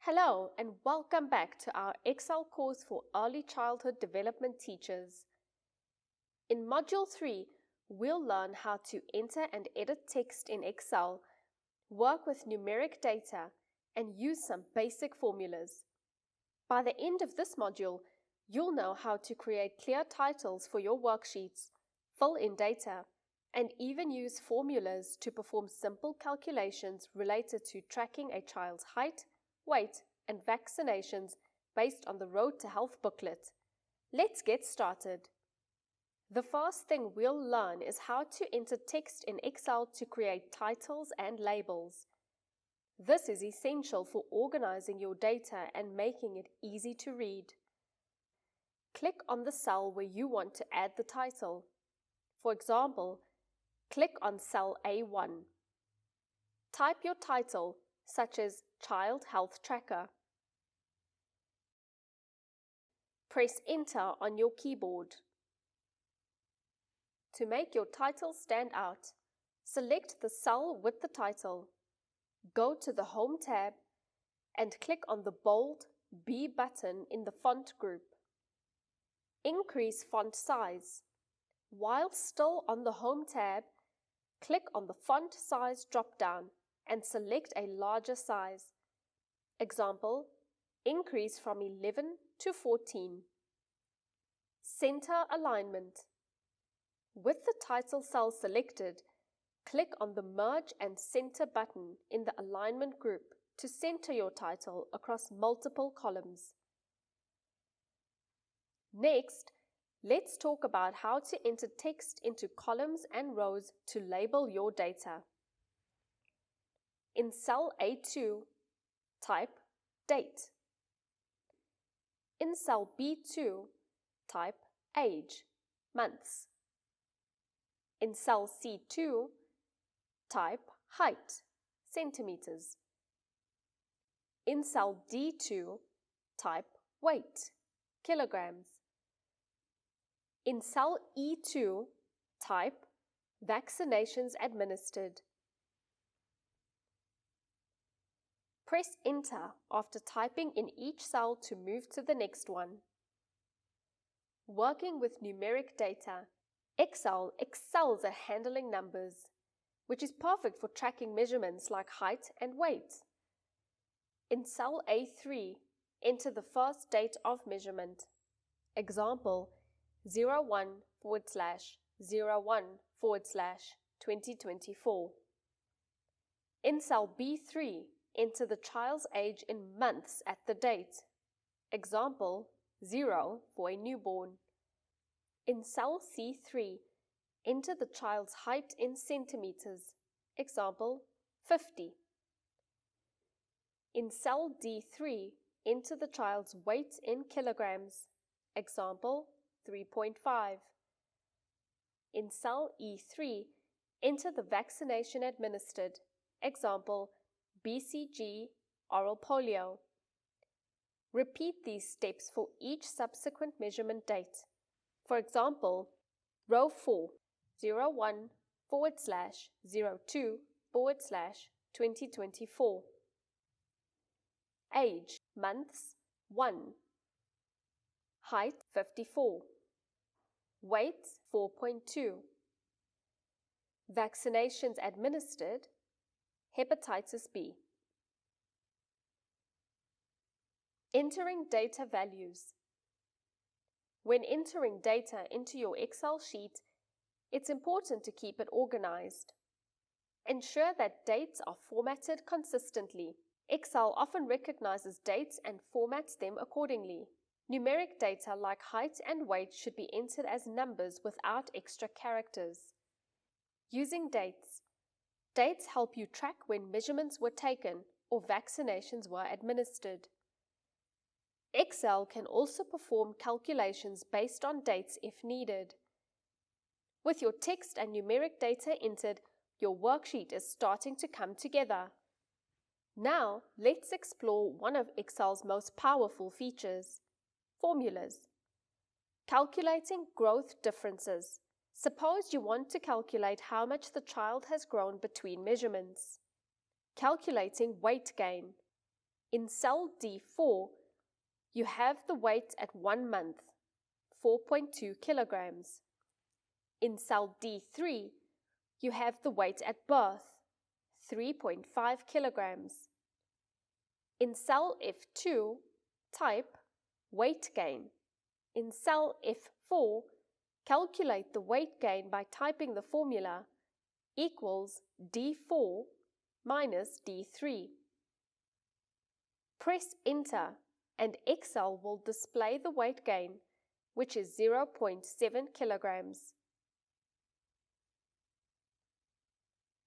Hello and welcome back to our Excel course for Early Childhood Development Teachers. In Module 3, we'll learn how to enter and edit text in Excel, work with numeric data, and use some basic formulas. By the end of this module, you'll know how to create clear titles for your worksheets, fill in data, and even use formulas to perform simple calculations related to tracking a child's height, weight, and vaccinations based on the Road to Health booklet. Let's get started. The first thing we'll learn is how to enter text in Excel to create titles and labels. This is essential for organizing your data and making it easy to read. Click on the cell where you want to add the title. For example, click on cell A1. Type your title, such as Child Health Tracker. Press Enter on your keyboard. To make your title stand out, select the cell with the title. Go to the Home tab and click on the bold B button in the font group. Increase font size. While still on the Home tab, click on the Font Size drop-down and select a larger size. Example, increase from 11 to 14. Center alignment. With the title cell selected, click on the Merge and Center button in the Alignment group to center your title across multiple columns. Next, let's talk about how to enter text into columns and rows to label your data. In cell A2, type Date. In cell B2, type Age, months. In cell C2, type Height, centimeters. In cell D2, type Weight, kilograms. In cell E2, type Vaccinations administered. Press Enter after typing in each cell to move to the next one. Working with numeric data, Excel excels at handling numbers, which is perfect for tracking measurements like height and weight. In cell A3, enter the first date of measurement. Example, 01/01/2024. In cell B3, enter the child's age in months at the date. Example, 0 for a newborn. In cell C3, enter the child's height in centimeters. Example, 50. In cell D3, enter the child's weight in kilograms. Example, 3.5. In cell E3, enter the vaccination administered. Example, BCG, oral polio. Repeat these steps for each subsequent measurement date. For example, row 4, 01/02/2024. Age, months, 1. Height, 54. Weight, 4.2. Vaccinations administered, hepatitis B. Entering data values. When entering data into your Excel sheet, it's important to keep it organized. Ensure that dates are formatted consistently. Excel often recognizes dates and formats them accordingly. Numeric data like height and weight should be entered as numbers without extra characters. Using dates. Dates help you track when measurements were taken or vaccinations were administered. Excel can also perform calculations based on dates if needed. With your text and numeric data entered, your worksheet is starting to come together. Now, let's explore one of Excel's most powerful features: formulas. Calculating growth differences. Suppose you want to calculate how much the child has grown between measurements. Calculating weight gain. In cell D4, you have the weight at 1 month, 4.2 kilograms. In cell D3, you have the weight at birth, 3.5 kilograms. In cell F2, type weight gain. In cell F4, calculate the weight gain by typing the formula equals D4 minus D3. Press enter and Excel will display the weight gain, which is 0.7 kilograms.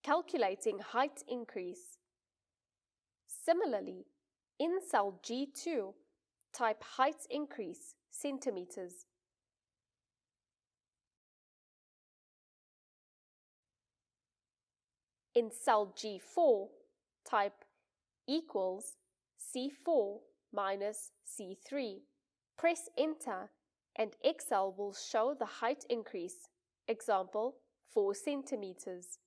Calculating height increase. Similarly, in cell G2, type height increase, centimeters. In cell G4, type equals C4 minus C3. Press enter and Excel will show the height increase, example 4 centimeters.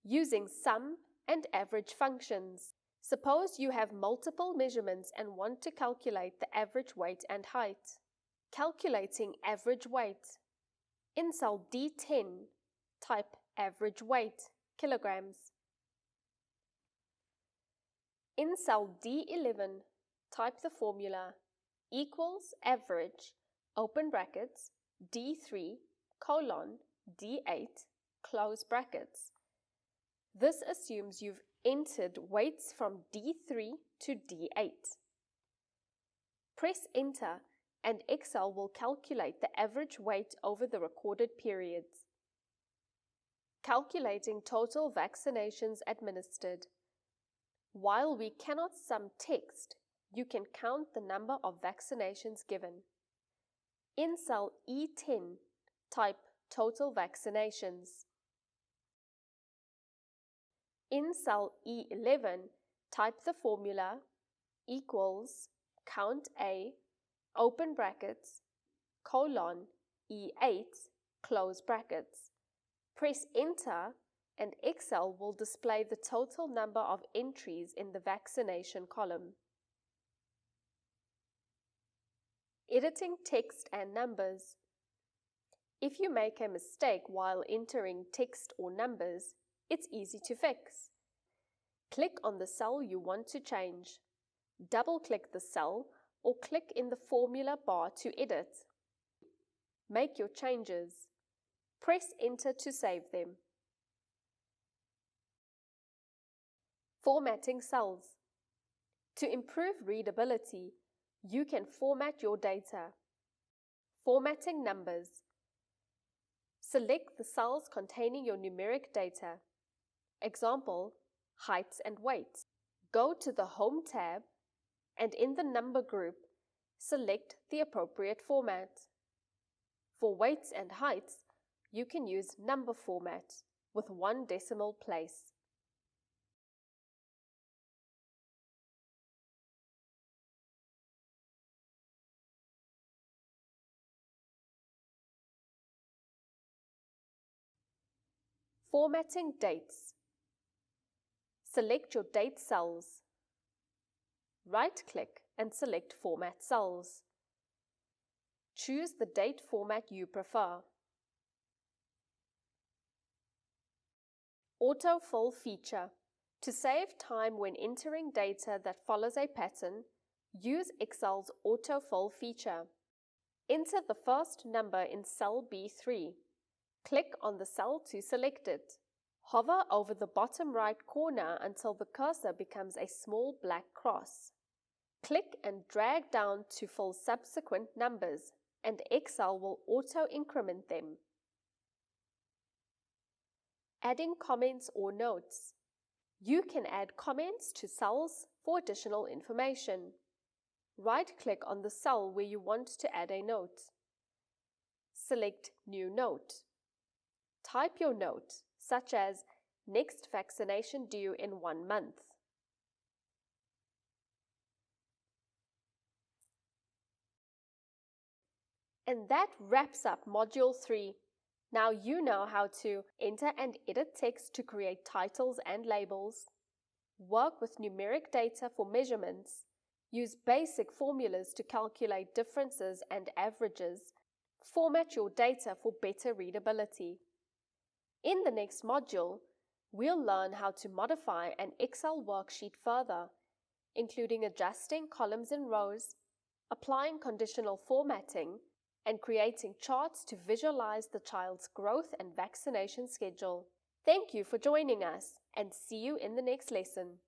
Using sum and average functions. Suppose you have multiple measurements and want to calculate the average weight and height. Calculating average weight. In cell D10, type average weight, kilograms. In cell D11, type the formula equals average, open brackets, D3, colon, D8, close brackets. This assumes you've entered weights from D3 to D8. Press enter and Excel will calculate the average weight over the recorded periods. Calculating total vaccinations administered. While we cannot sum text, you can count the number of vaccinations given. In cell E10, type total vaccinations. In cell E11, type the formula equals count A, open brackets, colon, E8, close brackets. Press enter and Excel will display the total number of entries in the vaccination column. Editing text and numbers. If you make a mistake while entering text or numbers, it's easy to fix. Click on the cell you want to change. Double-click the cell or click in the formula bar to edit. Make your changes. Press enter to save them. Formatting cells. To improve readability, you can format your data. Formatting numbers. Select the cells containing your numeric data. Example, heights and weights. Go to the Home tab and in the number group, select the appropriate format. For weights and heights, you can use number format with 1 decimal place. Formatting dates. Select your date cells. Right-click and select Format Cells. Choose the date format you prefer. Autofill feature. To save time when entering data that follows a pattern, use Excel's autofill feature. Enter the first number in cell B3. Click on the cell to select it. Hover over the bottom right corner until the cursor becomes a small black cross. Click and drag down to fill subsequent numbers, and Excel will auto-increment them. Adding comments or notes. You can add comments to cells for additional information. Right-click on the cell where you want to add a note. Select New Note. Type your note, such as next vaccination due in 1 month. And that wraps up Module 3. Now you know how to enter and edit text to create titles and labels, work with numeric data for measurements, use basic formulas to calculate differences and averages, format your data for better readability. In the next module, we'll learn how to modify an Excel worksheet further, including adjusting columns and rows, applying conditional formatting, and creating charts to visualize the child's growth and vaccination schedule. Thank you for joining us, and see you in the next lesson.